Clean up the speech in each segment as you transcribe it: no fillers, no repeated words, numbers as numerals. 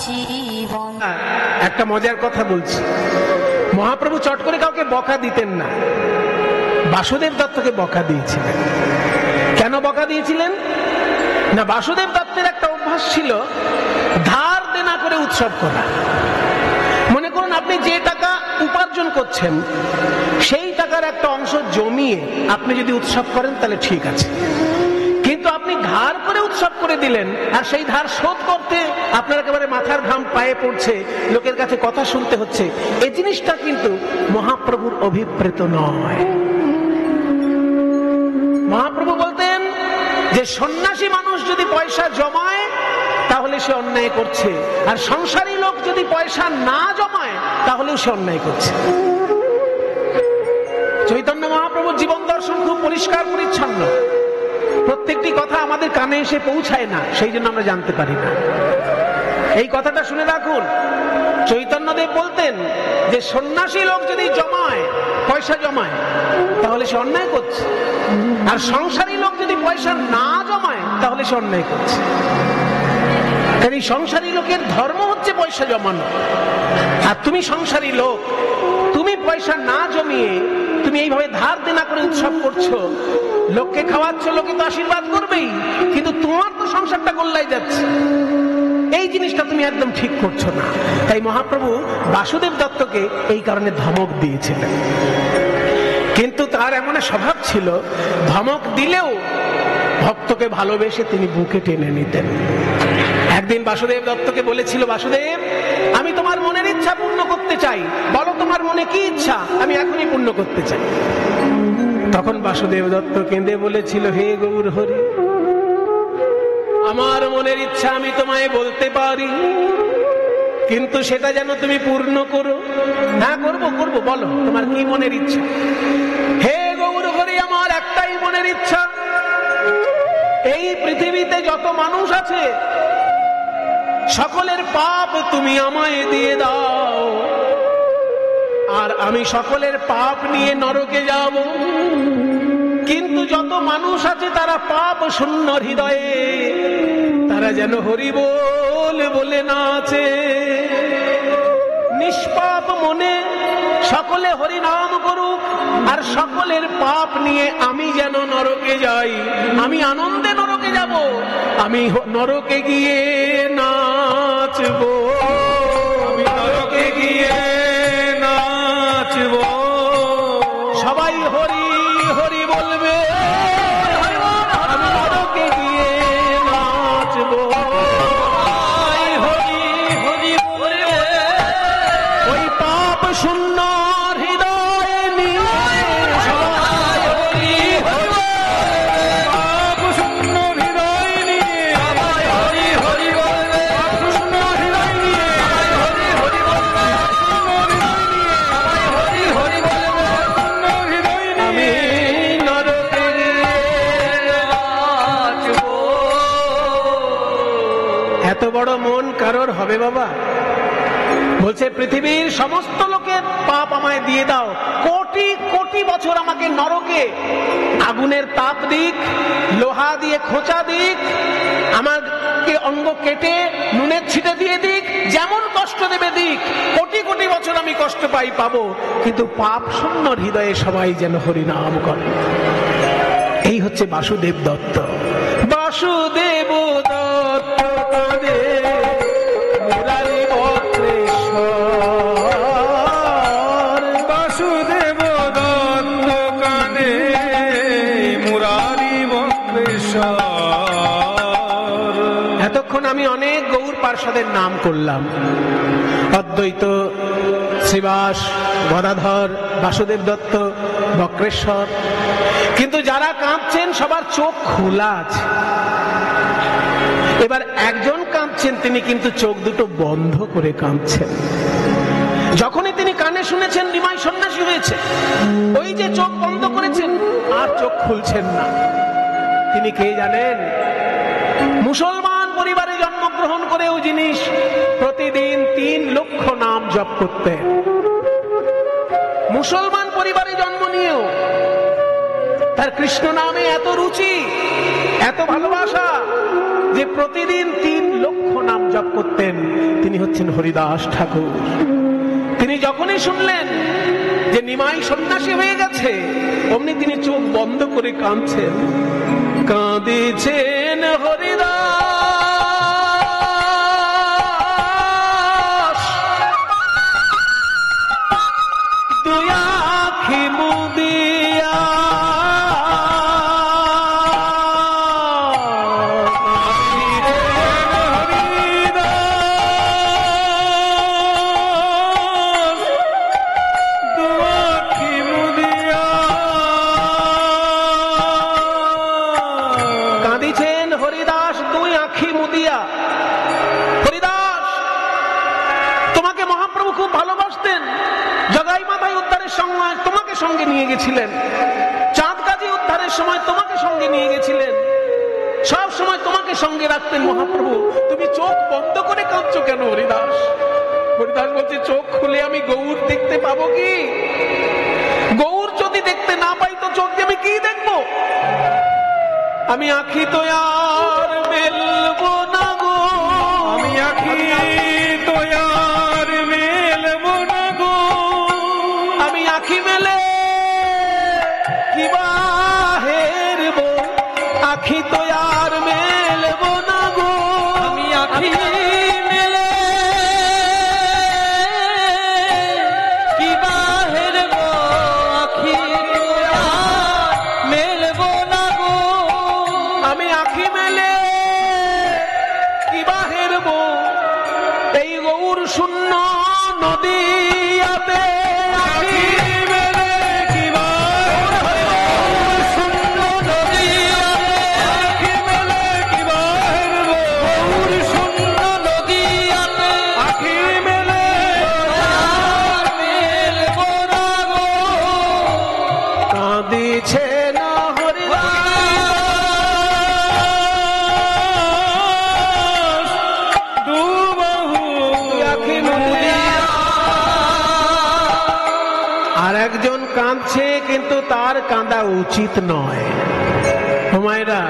জীবন। একটা মজার কথা বলছি, মহাপ্রভু চট করে কাউকে বকা দিতেন না, বাসুদেব দত্তকে বকা দিয়েছিলেন। কেন বকা দিয়েছিলেন না, বাসুদেব দত্তের একটা অভ্যাস ছিল ধার দেনা করে উৎসব করা। মনে করুন আপনি যে টাকা উপার্জন করছেন সেই টাকার একটা অংশ জমিয়ে আপনি যদি উৎসব করেন তাহলে ঠিক আছে, কিন্তু আপনি ধার করে উৎসব করে দিলেন আর সেই ধার শোধ করতে আপনার একেবারে মাথার ঘাম পায়ে পড়ছে, লোকের কাছে কথা শুনতে হচ্ছে, এই জিনিসটা কিন্তু মহাপ্রভুর অভিপ্রেত নয়। মহাপ্রভু বলতেন যে সন্ন্যাসী মানুষ যদি পয়সা জমায় তাহলে সে অন্যায় করছে, আর সংসারী লোক যদি পয়সা না জমায় তাহলেও সে অন্যায় করছে। চৈতন্য মহাপ্রভুর জীবন দর্শন খুব পরিষ্কার পরিচ্ছন্ন, প্রত্যেকটি কথা আমাদের কানে এসে পৌঁছায় না, সেই জন্য আমরা জানতে পারি না। এই কথাটা শুনে রাখুন, চৈতন্যদেব বলতেন যে সন্ন্যাসী লোক যদি জমায়, পয়সা জমায়, তাহলে সে অন্যায় করছে, আর সংসারী লোক যদি পয়সা না জমায় তাহলে সে অন্যায় করছে। এই সংসারী লোকের ধর্ম হচ্ছে পয়সা জমানো, আর তুমি সংসারী লোক, তুমি পয়সা না জমিয়ে তুমি এইভাবে ধার দেনা করে উৎসব করছো, লোককে খাওয়াচ্ছ, লোকে তো আশীর্বাদ করবেই, কিন্তু তোমার তো সংসারটা গোল্লাই যাচ্ছে, এই জিনিসটা তুমি একদম ঠিক করছো না। তাই মহাপ্রভু বাসুদেব দত্তকে এই কারণে ধমক দিয়েছিলেন। কিন্তু তার এমন স্বভাব ছিল, ধমক দিলেও ভক্তকে ভালোবেসে তিনি বুকে টেনে নিতেন। একদিন বাসুদেব দত্তকে বলেছিল, বাসুদেব আমি তোমার মনের ইচ্ছা পূর্ণ করতে চাই, বলো তোমার মনে কি ইচ্ছা, আমি এখনই পূর্ণ করতে চাই। তখন বাসুদেব দত্ত কেঁদে বলেছিল, হে গৌর হরি, আমার মনের ইচ্ছা আমি তোমায় বলতে পারি, কিন্তু সেটা যেন তুমি পূর্ণ করো। হ্যাঁ করবো করবো, বলো তোমার কি মনের ইচ্ছা। হে গৌর হরি, আমার একটাই মনের ইচ্ছা, এই পৃথিবীতে যত মানুষ আছে সকলের পাপ তুমি আমায় দিয়ে দাও, আর আমি সকলের পাপ নিয়ে নরকে যাব, কিন্তু যত মানুষ আছে তারা পাপ শূন্য হৃদয়ে, তারা যেন হরি বল বলে নাচে, নিষ্পাপ মনে সকলে হরি নাম করুক, আর সকলের পাপ নিয়ে আমি যেন নরকে যাই, আমি আনন্দে নরকে যাব, আমি নরকে গিয়ে নাচবো, আমি নরকে গিয়ে নাচবো, সবাই হরি হরি বলবে, আমি নরকে গিয়ে নাচবো, হরি হরি বলবে, ওই পাপ শূন্য হৃদয় নিয়ে সবাই হরি হরি, পাপ শূন্য হৃদয় নিয়ে সবাই হরি হরি বলবে, পাপ শূন্য হৃদয় নিয়ে সবাই হরি হরি বলবে, সবাই হরি হরি বলবে, শূন্য হৃদয় নিয়ে আমি নরকে নাচবো। এত বড় মন কারোর হবে বাবা? বলছে পৃথিবীর সমস্ত লোকের পাপ আমায় দিয়ে দাও, কোটি কোটি বছর আমাকে নরকে আগুনের তাপ দিক, লোহা দিয়ে খোঁচা দিক, আমাকে অঙ্গ কেটে নুনের ছিটে দিয়ে দিক, যেমন কষ্ট দেবে দিক, কোটি কোটি বছর আমি কষ্ট পাই পাবো, কিন্তু পাপ শূন্য হৃদয়ে সবাই যেন হরিনাম করে। এই হচ্ছে বাসুদেব দত্ত। বাসুদেব দত্ত কাঁদে মুরারি বক্রেশ্বর, বাসুদেব দত্ত কাঁদে মুরারি বক্রেশ্বর। এতক্ষণ আমি অনেক গৌর পার্ষদের নাম করলাম, অদ্বৈত, শ্রীবাস, গদাধর, বাসুদেব দত্ত, বক্রেশ্বর, কিন্তু যারা কাঁদছেন সবার চোখ খোলা আছে। এবার একজন কাঁদছেন, তিনি কিন্তু চোখ দুটো বন্ধ করে কাঁদছেন। যখনই তিনি কানে শুনেছেন নিমাই সন্ন্যাসী হয়েছে, ওই যে চোখ বন্ধ করেছেন আর চোখ খুলছেন না। তিনি কে জানেন? মুসলমান পরিবারে জন্মগ্রহণ করেও যিনি প্রতিদিন 3 লক্ষ নাম জপ করতেন, মুসলমান পরিবারে জন্ম নিয়েও তার কৃষ্ণ নামে এত রুচি, এত ভালোবাসা যে প্রতিদিন 3 লক্ষ নাম জপ করতেন। তিনি তিনি হচ্ছেন হরিদাস ঠাকুর। তিনি যখনই শুনলেন যে নিমাই সন্ন্যাসী হয়ে গেছে, অমনি তিনি চোখ বন্ধ করে কাঁদছেন। কাঁদিছেন হরিদাস, দুই আখি মুদিয়া সঙ্গে নিয়ে গেছিলেন, চাঁদ কাজী উদ্ধারের সময় তোমাকে সঙ্গে নিয়ে গেছিলেন, সব সময় তোমাকে সঙ্গে রাখতেন মহাপ্রভু। তুমি চোখ বন্ধ করে কাঁদছো কেন হরিদাস? হরিদাস বলছে, চোখ খুলে আমি গৌর দেখতে পাবো কি? গৌর যদি দেখতে না পাই তো চোখ দিয়ে আমি কি দেখবো? আমি আখি তো আর মেলবো না গো, আমি আখি তো আর মেলবো না গো, আমি আখি মেলে কিবা হেরবো, আখি তো আর মেলবো না গো, আমি আখি মেলে কিবা হেরবো, আখি তো আর মেলবো না গো, আমি আখি মেলে কিবা হেরবো এই গৌর শূন্য নদীয়াতে। কাঁদছে, কিন্তু তার কাঁদা উচিত নয়। হুমায়রা,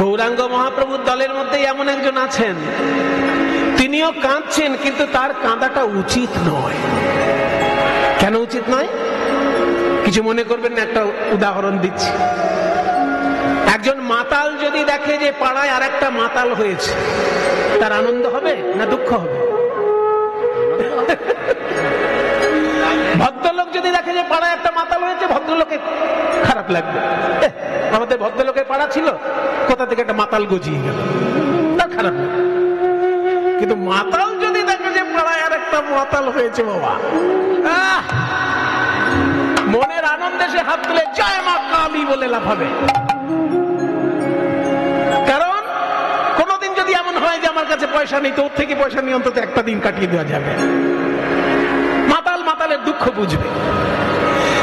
গৌরাঙ্গ মহাপ্রভুর দলের মধ্যে এমন একজন আছেন, তিনিও কাঁদছেন, কিন্তু তার কাঁদাটা উচিত নয়। কেন উচিত নয়? কিছু মনে করবেন না, একটা উদাহরণ দিচ্ছি। একজন মাতাল যদি দেখে যে পাড়ায় আর একটা মাতাল হয়েছে, তার আনন্দ হবে না দুঃখ হবে? ভদ্রলোক যদি দেখে যে পাড়ায় একটা মাতাল হয়েছে, ভদ্রলোকের খারাপ লাগবে। আমাদের ভদ্রলোকের পাড়া ছিল, কোথা থেকে একটা মাতাল গজিয়ে গেল, তার খারাপ লাগবে। কিন্তু মাতাল যদি দেখে যে পাড়ায় আর একটা মাতাল হয়েছে, বাবা মনের আনন্দে সে হাত তুলে জয় মা কালী বলে লাফাবে। কারণ কোনদিন যদি এমন হয় যে আমার কাছে পয়সা নেই, তো ওর থেকে পয়সা নিয়ে অন্তত একটা দিন কাটিয়ে দেওয়া যাবে। মাতালের দুঃখ বুঝবে।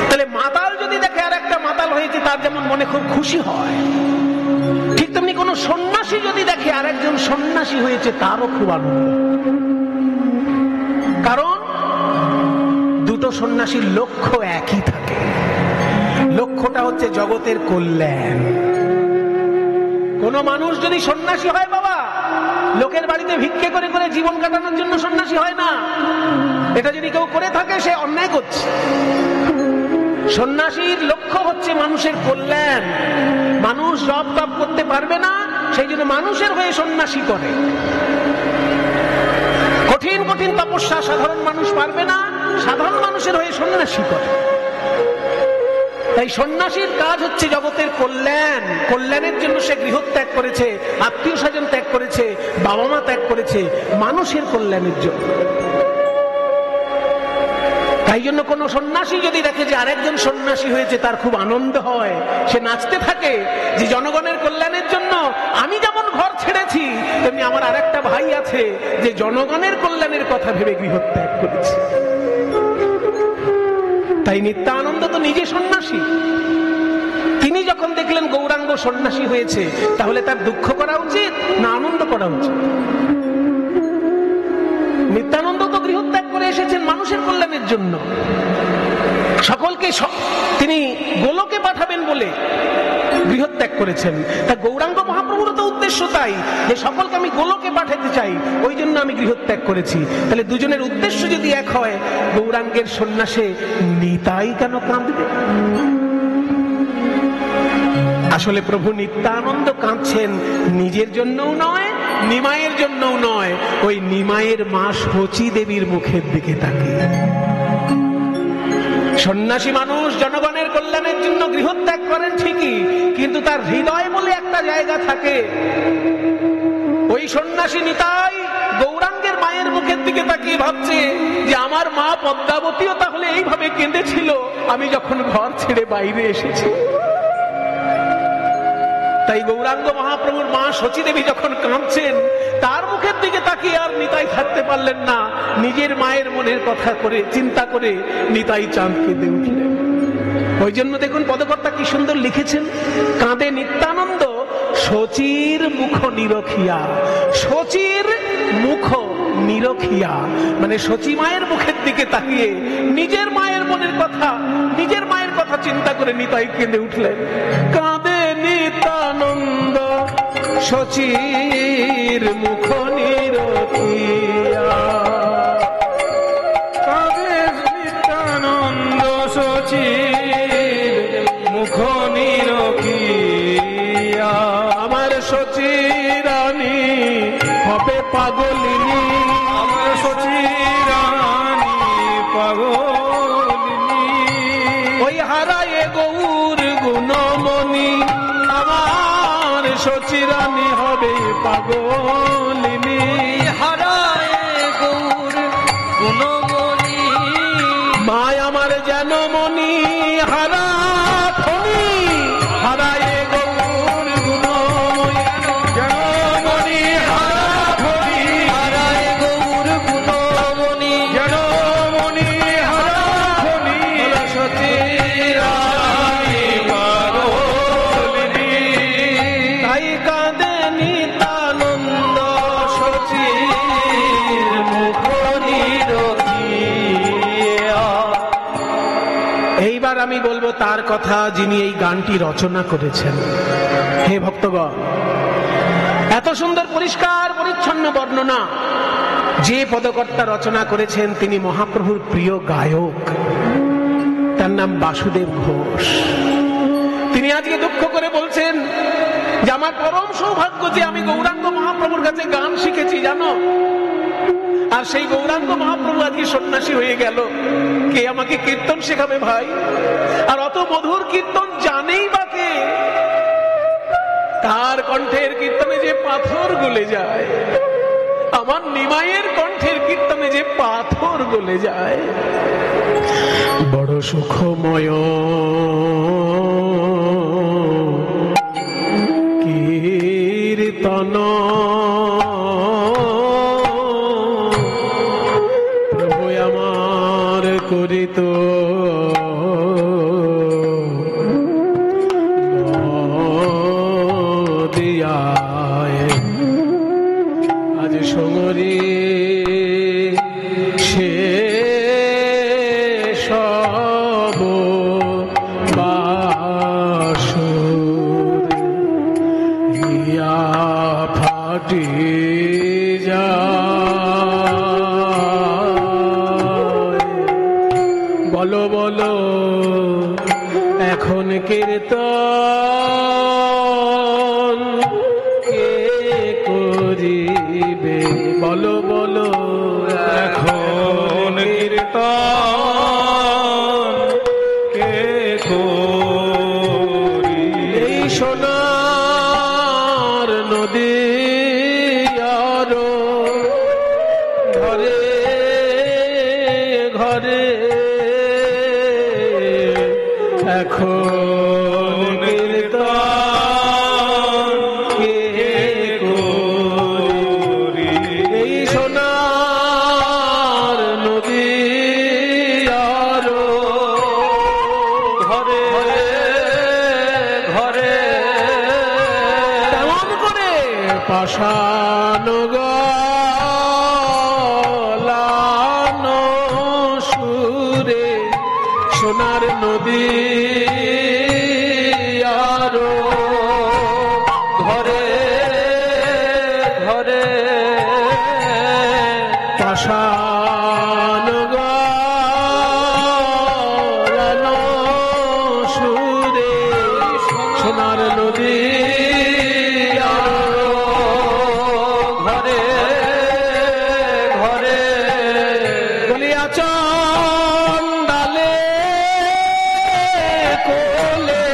তাহলে মাতাল যদি দেখে আর একটা মাতাল হয়েছে, তার যেমন মনে খুব খুশি হয়, ঠিক তেমনি কোন সন্ন্যাসী যদি দেখে আর একজন সন্ন্যাসী হয়েছে, তারও খুব আনন্দ। কারণ দুটো সন্ন্যাসীর লক্ষ্য একই থাকে, লক্ষ্যটা হচ্ছে জগতের কল্যাণ। কোন মানুষ যদি সন্ন্যাসী হয় বাবা, লোকের বাড়িতে ভিক্ষে করে করে জীবন কাটানোর জন্য সন্ন্যাসী হয় না। এটা যদি কেউ করে থাকে, সে অন্যায় করছে। সন্ন্যাসীর লক্ষ্য হচ্ছে মানুষের কল্যাণ। মানুষ জপ তপ করতে পারবে না, সেই জন্য মানুষের হয়ে সন্ন্যাসী করে। কঠিন কঠিন তপস্যা সাধারণ মানুষ পারবে না, সাধারণ মানুষের হয়ে সন্ন্যাসী করে। তাই সন্ন্যাসীর কাজ হচ্ছে জগতের কল্যাণ। কল্যাণের জন্য সে গৃহত্যাগ করেছে, আত্মীয় স্বজন ত্যাগ করেছে, বাবা মা ত্যাগ করেছে, মানুষের কল্যাণের জন্য। তাই জন্য কোন সন্ন্যাসী যদি দেখে যে আরেকজন সন্ন্যাসী হয়েছে, তার খুব আনন্দ হয়, সে নাচতে থাকে যে জনগণের কল্যাণের জন্য আমি যেমন ঘর ছেড়েছি, তেমনি আমার আরেকটা ভাই আছে যে জনগণের কল্যাণের কথা ভেবে গৃহত্যাগ করেছে। তাই নিত্যানন্দ তো নিজে সন্ন্যাসী। তিনি যখন দেখলেন গৌরাঙ্গ সন্ন্যাসী হয়েছে, তাহলে তার দুঃখ করা উচিত না আনন্দ করা উচিত? নিত্যানন্দ তো গৃহত্যাগ করে এসেছেন মানুষের কল্যাণের জন্য। সকলকে তিনি গোলকে পাঠাবেন বলে গৃহত্যাগ করেছেন। তা গৌরাঙ্গ মহাপ্রভুর তো উদ্দেশ্য তাই, যে সকলকে আমি গোলকে পাঠাতে চাই, ওই জন্য আমি গৃহত্যাগ করেছি। তাহলে দুজনের উদ্দেশ্য যদি এক হয়, গৌরাঙ্গের সন্ন্যাসে নিতাই কেন কাঁদবে? আসলে প্রভু নিত্যানন্দ কাঁদছেন নিজের জন্যও নয়, নিমাইয়ের জন্যও নয়, ওই নিমাইয়ের মা শচী দেবীর মুখের দিকে তাকিয়ে। সন্ন্যাসী মানুষ জনগণের কল্যাণের জন্য গৃহত্যাগ করেন ঠিকই, কিন্তু তার হৃদয় বলে একটা জায়গা থাকে। ওই সন্ন্যাসী নিতাই গৌরাঙ্গের মায়ের মুখের দিকে তাকিয়ে ভাবছে যে আমার মা পদ্মাবতীও তাহলে এইভাবে কেঁদেছিল আমি যখন ঘর ছেড়ে বাইরে এসেছি। তাই গৌরাঙ্গ মহাপ্রভুর মা শচী দেবী যখন কাঁদছেন, তার মুখের দিকে তাকিয়ে আর নিতাই থাকতে পারলেন না, নিজের মায়ের মনের কথা করে চিন্তা করে নিতাই চাঁদ কেঁদে উঠলেন। ওই জন্য দেখুন পদকর্তা কি সুন্দর লিখেছেন, কাঁদে নিত্যানন্দ শচীর মুখ নিরখিয়া। শচীর মুখ নিরখিয়া মানে শচী মায়ের মুখের দিকে তাকিয়ে নিজের মায়ের মনের কথা, নিজের মায়ের কথা চিন্তা করে নিতাই কেঁদে উঠলেন। কাঁদে নিত্যানন্দ শচীর মুখ নিরখিয়া। কাঁদে নিত্যানন্দ শচীর মুখ নিরখিয়া। আমার শচী রানী হবে পাগলিনী, আমার শচী রানী পাগলিনী। ওই হারায়ে গৌর গুণমণি, আমার শচী রানী হবে পাগলিনী। হারায়ে গৌর গুণমণি, মায় আমার যেন মনি হারা খনি। হারায়ে গৌর গুণমণি, যেন মনি হারা খনি। হারায়ে গৌর গুণমণি, যেন মনি হারা খনি। শচী রানী পাগলিনী। তাই কাঁদে নিত্যানন্দ শচীর মুখ নিরখিয়া। এইবার আমি বলবো তার কথা যিনি এই গানটি রচনা করেছেন। হে ভক্তগণ, এত সুন্দর পরিষ্কার পরিচ্ছন্ন বর্ণনা যে পদকর্তা রচনা করেছেন তিনি মহাপ্রভুর প্রিয় গায়ক, তার নাম বাসুদেব ঘোষ। তিনি আজকে দুঃখ করে বলছেন যে আমার পরম সৌভাগ্য যে আমি গৌরাঙ্গ মহাপ্রভুর কাছে গান শিখেছি জানো, আর সেই গৌরাঙ্গ মহাপ্রভু আজকে সন্ন্যাসী হয়ে গেল, কে আমাকে কীর্তন শেখাবে ভাই? আর অত মধুর কীর্তন জানেই বা কে? তার কণ্ঠের কীর্তনে যে পাথর গলে যায়, আমার নিমাইয়ের কণ্ঠের কীর্তনে যে পাথর গলে যায়। বড় সুখময় কীর্তন প্রভু আমার করিত দিয়ায়। আজ সমরে সে সব বাসুর হিয়া ফাটি যায়। বলো বলো এখন কীর্তন কে করিবে? বলো বলো এখন কীর্তন কে করিবে? এই সোনার নদী আরো ঘরে ঘরে এখন কীর্তন কে করিবে? এই সোনার নদী আরো ঘরে ঘরে তেমন করে পাষাণ গলানো সুরে সোনার নদী আরো ঘরে ঘরে পাষাণ গালানো সুরে সোনার নদী আরো ঘরে ঘরে বলিয়া চন্ডালে কোলে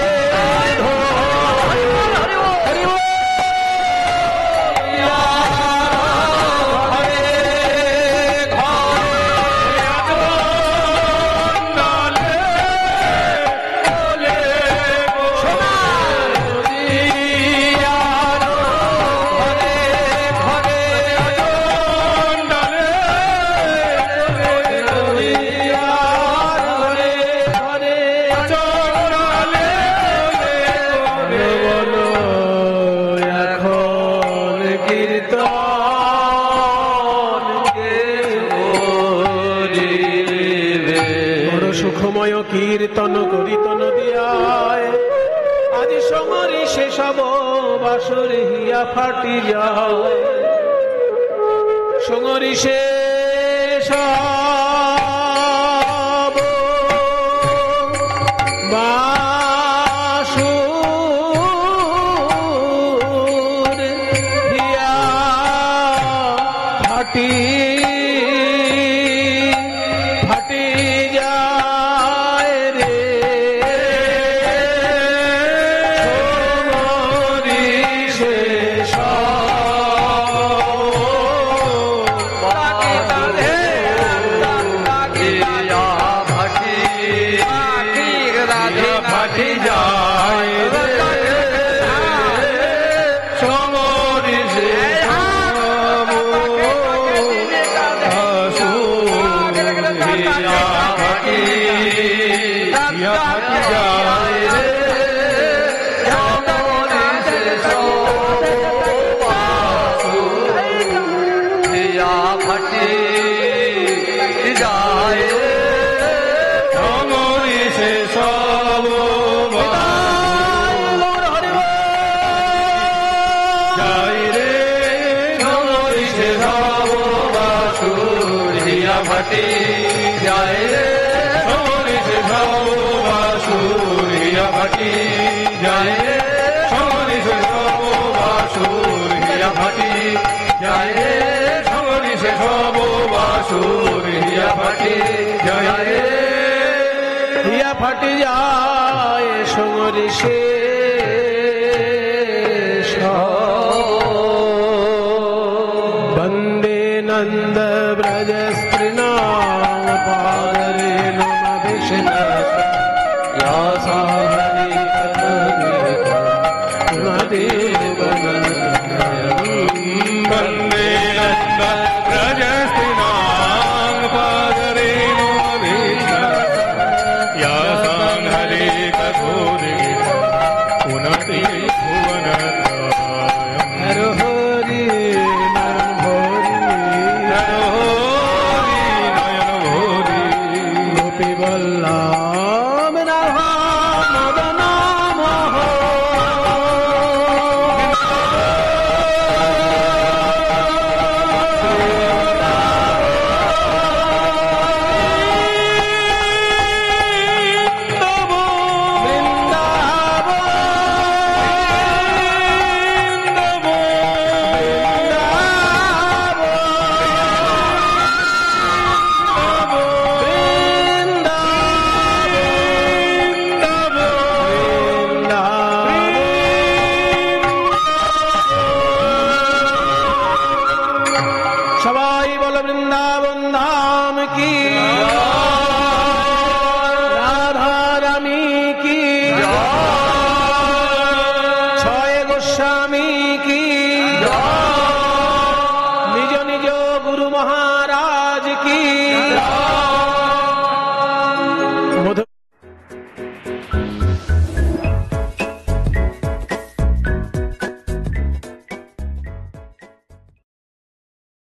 সুখময় কীর্তন করিত নদিয়ায় আজ সমরি সব বাসর হিয়া ফাটি যায় সমরি সব বাসুর হিয়া ফাটি ফাটি যায় রে সমরি সব বাসুর হিয়া ফাটি যায় রে সমরি সব বাসুর হিয়া ফাটি যায় রে সমরি সব বাসুর হিয়া ফাটি যায় রে হিয়া ফাটি যায় সমরি বন্দে নন্দ ব্রজ স্ত্রীনাম পাদরে নমভিষণ वन्दे नन्द व्रजस्त्रीणां पादरेणुमभीष्ट या साङ्घरे कठोरे पुनति भुवनत्रयम् हरि नयन भोरि गोपी वल्लभ राधा मदन সবাই বল বৃন্দাবন ধাম কি রাধা রানী কি ছয় গোস্বামী কি নিজ নিজ গুরু মহারাজ কি